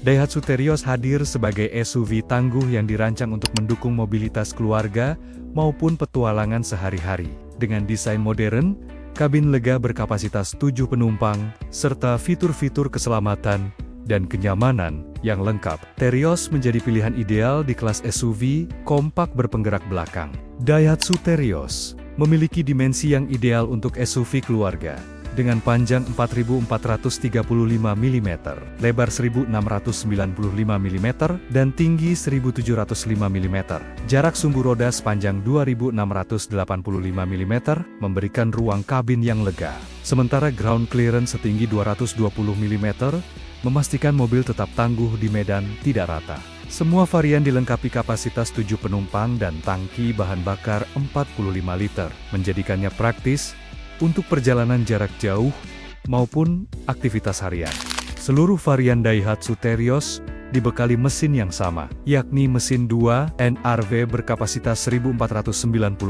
Daihatsu Terios hadir sebagai SUV tangguh yang dirancang untuk mendukung mobilitas keluarga maupun petualangan sehari-hari. Dengan desain modern, kabin lega berkapasitas 7 penumpang, serta fitur-fitur keselamatan dan kenyamanan yang lengkap. Terios menjadi pilihan ideal di kelas SUV kompak berpenggerak belakang. Daihatsu Terios memiliki dimensi yang ideal untuk SUV keluarga. Dengan panjang 4.435 mm, lebar 1.695 mm, dan tinggi 1.705 mm. Jarak sumbu roda sepanjang 2.685 mm, memberikan ruang kabin yang lega. Sementara ground clearance setinggi 220 mm, memastikan mobil tetap tangguh di medan tidak rata. Semua varian dilengkapi kapasitas 7 penumpang dan tangki bahan bakar 45 liter, menjadikannya praktis untuk perjalanan jarak jauh maupun aktivitas harian. Seluruh varian Daihatsu Terios dibekali mesin yang sama, yakni mesin 2 NRV berkapasitas 1496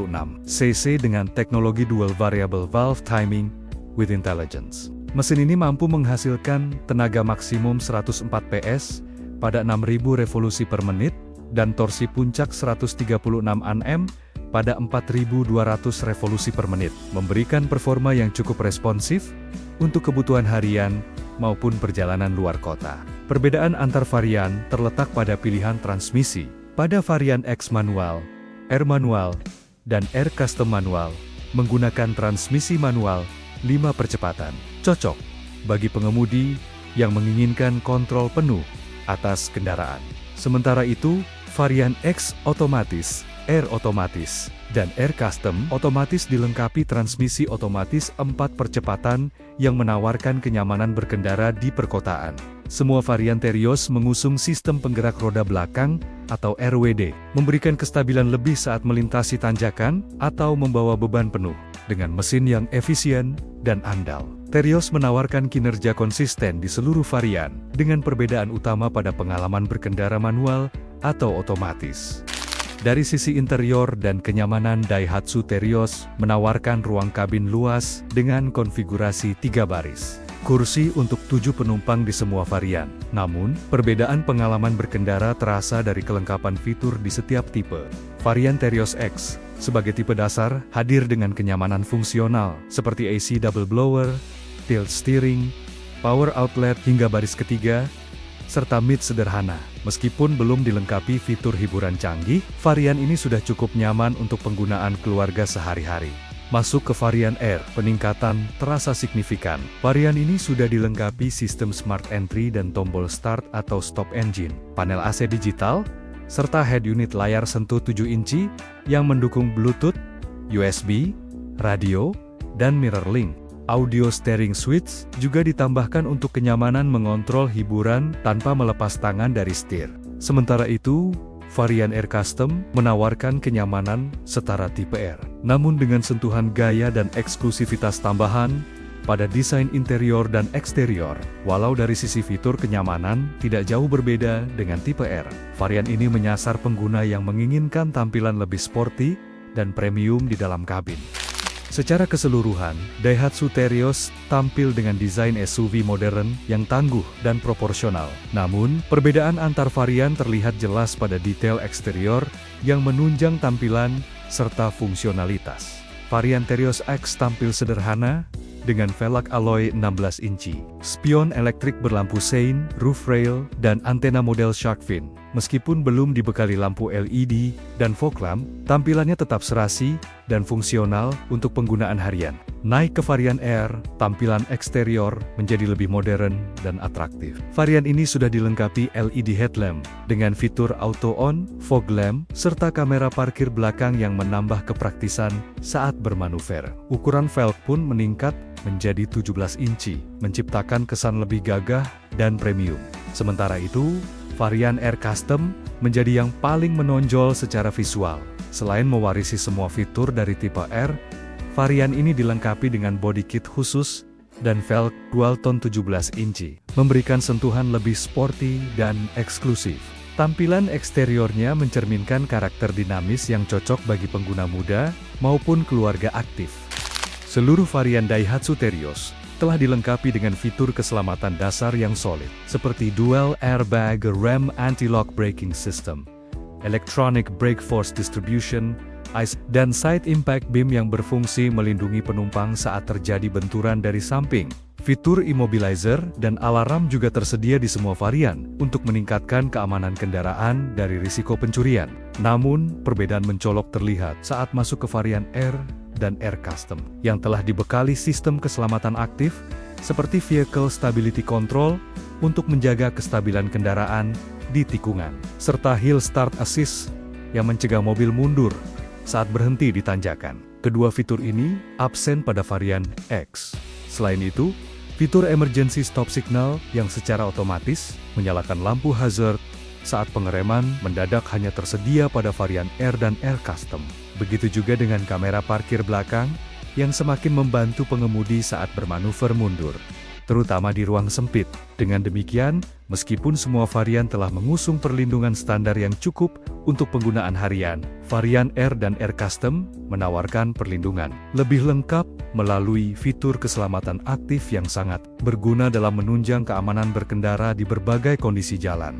cc dengan teknologi dual variable valve timing with intelligence. Mesin ini mampu menghasilkan tenaga maksimum 104 PS pada 6.000 revolusi per menit dan torsi puncak 136 Nm pada 4.200 revolusi per menit, memberikan performa yang cukup responsif untuk kebutuhan harian maupun perjalanan luar kota. Perbedaan antar varian terletak pada pilihan transmisi. Pada varian X manual, R manual, dan R custom manual, menggunakan transmisi manual 5 percepatan. Cocok bagi pengemudi yang menginginkan kontrol penuh atas kendaraan. Sementara itu, varian X otomatis, R otomatis, dan R Custom otomatis dilengkapi transmisi otomatis 4 percepatan yang menawarkan kenyamanan berkendara di perkotaan. Semua varian Terios mengusung sistem penggerak roda belakang atau RWD, memberikan kestabilan lebih saat melintasi tanjakan atau membawa beban penuh. Dengan mesin yang efisien dan andal, Terios menawarkan kinerja konsisten di seluruh varian, dengan perbedaan utama pada pengalaman berkendara manual atau otomatis. Dari sisi interior dan kenyamanan, Daihatsu Terios menawarkan ruang kabin luas dengan konfigurasi 3 baris. Kursi untuk 7 penumpang di semua varian. Namun, perbedaan pengalaman berkendara terasa dari kelengkapan fitur di setiap tipe. Varian Terios X, sebagai tipe dasar, hadir dengan kenyamanan fungsional, seperti AC double blower, tilt steering, power outlet hingga baris ketiga, serta mid sederhana. Meskipun belum dilengkapi fitur hiburan canggih, varian ini sudah cukup nyaman untuk penggunaan keluarga sehari-hari. Masuk ke varian R, peningkatan terasa signifikan. Varian ini sudah dilengkapi sistem smart entry dan tombol start atau stop engine, panel AC digital, serta head unit layar sentuh 7 inci yang mendukung Bluetooth, USB, radio, dan MirrorLink. Audio steering switch juga ditambahkan untuk kenyamanan mengontrol hiburan tanpa melepas tangan dari setir. Sementara itu, varian R Custom menawarkan kenyamanan setara tipe R, namun dengan sentuhan gaya dan eksklusivitas tambahan pada desain interior dan eksterior. Walau dari sisi fitur kenyamanan tidak jauh berbeda dengan tipe R, varian ini menyasar pengguna yang menginginkan tampilan lebih sporty dan premium di dalam kabin. Secara keseluruhan, Daihatsu Terios tampil dengan desain SUV modern yang tangguh dan proporsional. Namun, perbedaan antar varian terlihat jelas pada detail eksterior yang menunjang tampilan serta fungsionalitas. Varian Terios X tampil sederhana, dengan velg alloy 16 inci, spion elektrik berlampu sein, roof rail, dan antena model shark fin. Meskipun belum dibekali lampu LED dan fog lamp, tampilannya tetap serasi dan fungsional untuk penggunaan harian. Naik ke varian R, tampilan eksterior menjadi lebih modern dan atraktif. Varian ini sudah dilengkapi LED headlamp dengan fitur auto on, fog lamp, serta kamera parkir belakang yang menambah kepraktisan saat bermanuver. Ukuran velg pun meningkat menjadi 17 inci, menciptakan kesan lebih gagah dan premium. Sementara itu, varian R Custom menjadi yang paling menonjol secara visual. Selain mewarisi semua fitur dari tipe R, varian ini dilengkapi dengan body kit khusus dan velg dual tone 17 inci, memberikan sentuhan lebih sporty dan eksklusif. Tampilan eksteriornya mencerminkan karakter dinamis yang cocok bagi pengguna muda maupun keluarga aktif. Seluruh varian Daihatsu Terios telah dilengkapi dengan fitur keselamatan dasar yang solid, seperti Dual Airbag Rem Anti-Lock Braking System, Electronic Brake Force Distribution, ICE, dan Side Impact Beam yang berfungsi melindungi penumpang saat terjadi benturan dari samping. Fitur immobilizer dan alarm juga tersedia di semua varian untuk meningkatkan keamanan kendaraan dari risiko pencurian. Namun, perbedaan mencolok terlihat saat masuk ke varian R dan R Custom yang telah dibekali sistem keselamatan aktif seperti Vehicle Stability Control untuk menjaga kestabilan kendaraan di tikungan, serta Hill Start Assist yang mencegah mobil mundur saat berhenti di tanjakan. Kedua fitur ini absen pada varian X. Selain itu, fitur Emergency Stop Signal yang secara otomatis menyalakan lampu hazard saat pengereman mendadak hanya tersedia pada varian R dan R Custom. Begitu juga dengan kamera parkir belakang yang semakin membantu pengemudi saat bermanuver mundur, terutama di ruang sempit. Dengan demikian, meskipun semua varian telah mengusung perlindungan standar yang cukup untuk penggunaan harian, varian R dan R Custom menawarkan perlindungan lebih lengkap melalui fitur keselamatan aktif yang sangat berguna dalam menunjang keamanan berkendara di berbagai kondisi jalan.